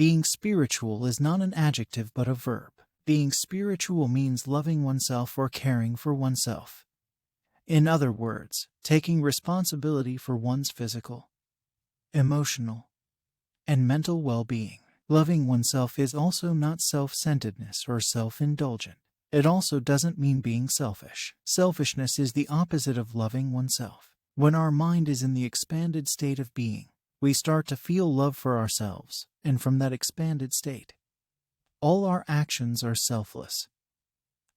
Being spiritual is not an adjective but a verb. Being spiritual means loving oneself or caring for oneself. In other words, taking responsibility for one's physical, emotional, and mental well-being. Loving oneself is also not self-centeredness or self-indulgent. It also doesn't mean being selfish. Selfishness is the opposite of loving oneself. When our mind is in the expanded state of being, we start to feel love for ourselves, and from that expanded state, all our actions are selfless.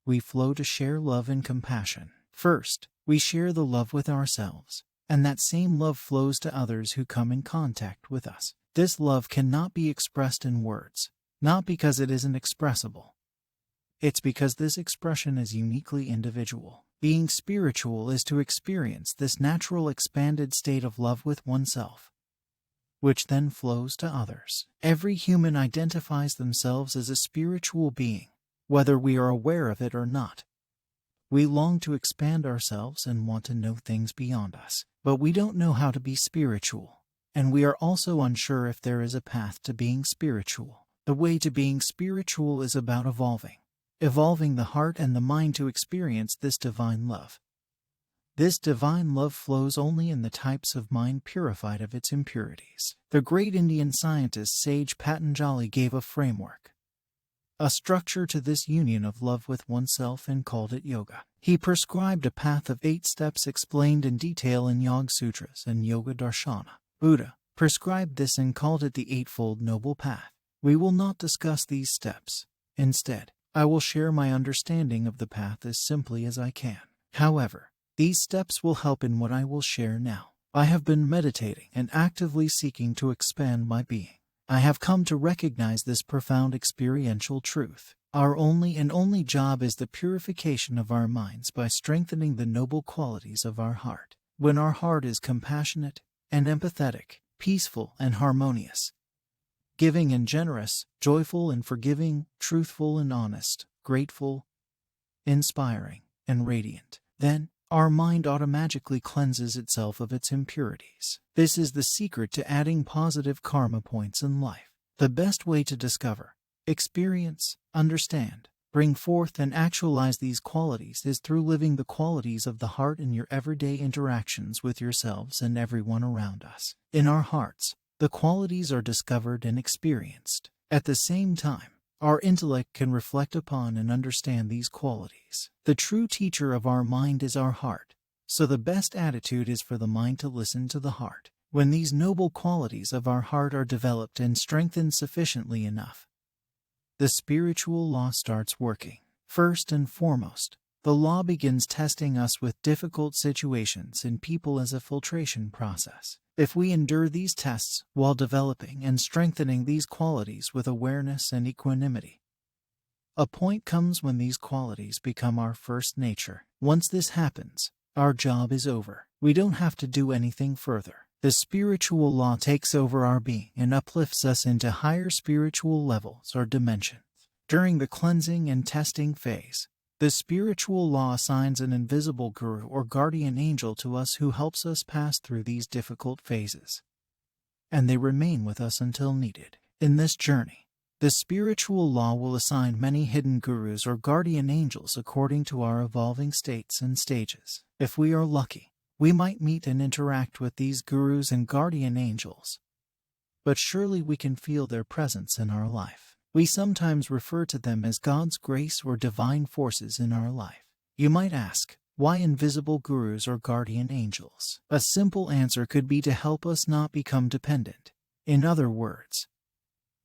We flow to share love and compassion. First, we share the love with ourselves, and that same love flows to others who come in contact with us. This love cannot be expressed in words, not because it isn't expressible. It's because this expression is uniquely individual. Being spiritual is to experience this natural expanded state of love with oneself, which then flows to others. Every human identifies themselves as a spiritual being, whether we are aware of it or not. We long to expand ourselves and want to know things beyond us, but we don't know how to be spiritual, and we are also unsure if there is a path to being spiritual. The way to being spiritual is about evolving the heart and the mind to experience this divine love. This divine love flows only in the types of mind purified of its impurities. The great Indian scientist sage Patanjali gave a framework, a structure to this union of love with oneself, and called it yoga. He prescribed a path of 8 steps explained in detail in Yoga Sutras and Yoga Darshana. Buddha prescribed this and called it the Eightfold Noble Path. We will not discuss these steps. Instead, I will share my understanding of the path as simply as I can. However, these steps will help in what I will share now. I have been meditating and actively seeking to expand my being. I have come to recognize this profound experiential truth. Our only job is the purification of our minds by strengthening the noble qualities of our heart. When our heart is compassionate and empathetic, peaceful and harmonious, giving and generous, joyful and forgiving, truthful and honest, grateful, inspiring, and radiant, then our mind automatically cleanses itself of its impurities. This is the secret to adding positive karma points in life. The best way to discover, experience, understand, bring forth and actualize these qualities is through living the qualities of the heart in your everyday interactions with yourselves and everyone around us. In our hearts, the qualities are discovered and experienced. At the same time, our intellect can reflect upon and understand these qualities. The true teacher of our mind is our heart, so the best attitude is for the mind to listen to the heart. When these noble qualities of our heart are developed and strengthened sufficiently enough, the spiritual law starts working. First and foremost, the law begins testing us with difficult situations and people as a filtration process. If we endure these tests while developing and strengthening these qualities with awareness and equanimity, a point comes when these qualities become our first nature. Once this happens, our job is over. We don't have to do anything further. The spiritual law takes over our being and uplifts us into higher spiritual levels or dimensions. During the cleansing and testing phase, the spiritual law assigns an invisible guru or guardian angel to us who helps us pass through these difficult phases, and they remain with us until needed. In this journey, the spiritual law will assign many hidden gurus or guardian angels according to our evolving states and stages. If we are lucky, we might meet and interact with these gurus and guardian angels, but surely we can feel their presence in our life. We sometimes refer to them as God's grace or divine forces in our life. You might ask, why invisible gurus or guardian angels? A simple answer could be to help us not become dependent. In other words,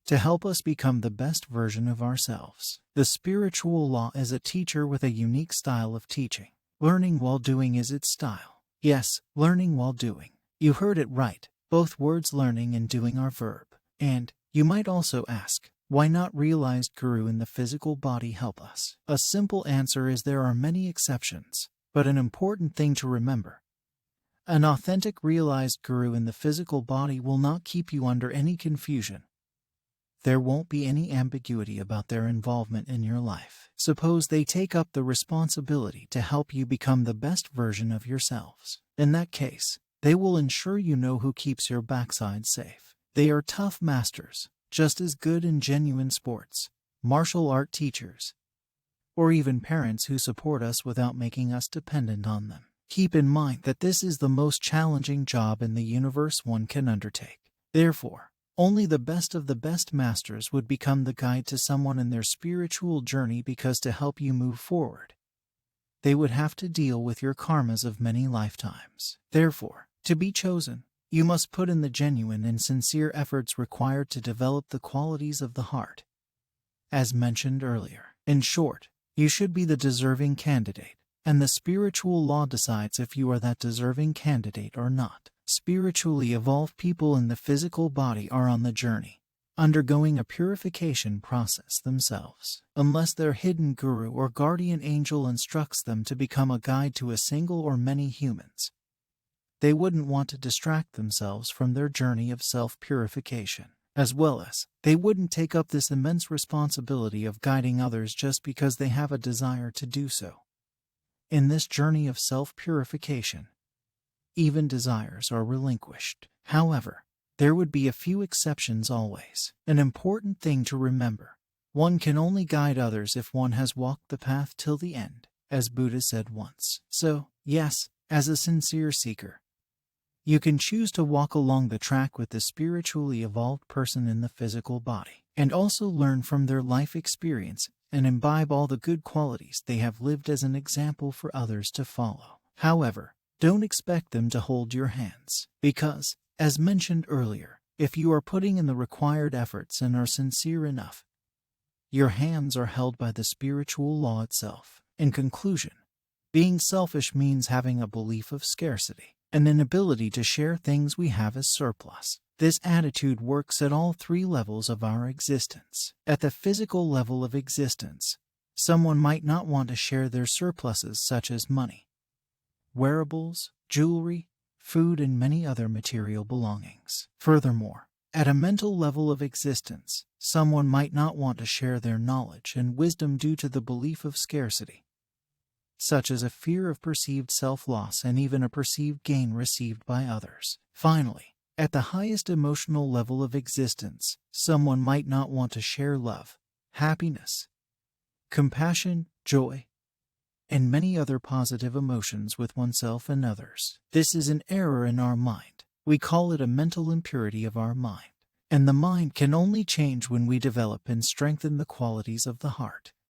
to help us become the best version of ourselves. The spiritual law is a teacher with a unique style of teaching. Learning while doing is its style. Yes, learning while doing. You heard it right. Both words learning and doing are verb. And you might also ask, why not realized guru in the physical body help us? A simple answer is there are many exceptions, but an important thing to remember. An authentic realized guru in the physical body will not keep you under any confusion. There won't be any ambiguity about their involvement in your life. Suppose they take up the responsibility to help you become the best version of yourselves. In that case, they will ensure you know who keeps your backside safe. They are tough masters, just as good and genuine sports, martial art teachers, or even parents who support us without making us dependent on them. Keep in mind that this is the most challenging job in the universe one can undertake. Therefore, only the best of the best masters would become the guide to someone in their spiritual journey, because to help you move forward, they would have to deal with your karmas of many lifetimes. Therefore, to be chosen, you must put in the genuine and sincere efforts required to develop the qualities of the heart, as mentioned earlier. In short, you should be the deserving candidate, and the spiritual law decides if you are that deserving candidate or not. Spiritually evolved people in the physical body are on the journey, undergoing a purification process themselves. Unless their hidden guru or guardian angel instructs them to become a guide to a single or many humans, they wouldn't want to distract themselves from their journey of self-purification, as well as they wouldn't take up this immense responsibility of guiding others just because they have a desire to do so. In this journey of self-purification, even desires are relinquished. However, there would be a few exceptions always. An important thing to remember: one can only guide others if one has walked the path till the end, as Buddha said once. So, yes, as a sincere seeker, you can choose to walk along the track with the spiritually evolved person in the physical body, and also learn from their life experience and imbibe all the good qualities they have lived as an example for others to follow. However, don't expect them to hold your hands, because, as mentioned earlier, if you are putting in the required efforts and are sincere enough, your hands are held by the spiritual law itself. In conclusion, being selfish means having a belief of scarcity, an inability to share things we have as surplus. This attitude works at all three levels of our existence. At the physical level of existence, someone might not want to share their surpluses such as money, wearables, jewelry, food, and many other material belongings. Furthermore, at a mental level of existence, someone might not want to share their knowledge and wisdom due to the belief of scarcity, such as a fear of perceived self-loss and even a perceived gain received by others. Finally, at the highest emotional level of existence, someone might not want to share love, happiness, compassion, joy, and many other positive emotions with oneself and others. This is an error in our mind. We call it a mental impurity of our mind. And the mind can only change when we develop and strengthen the qualities of the heart.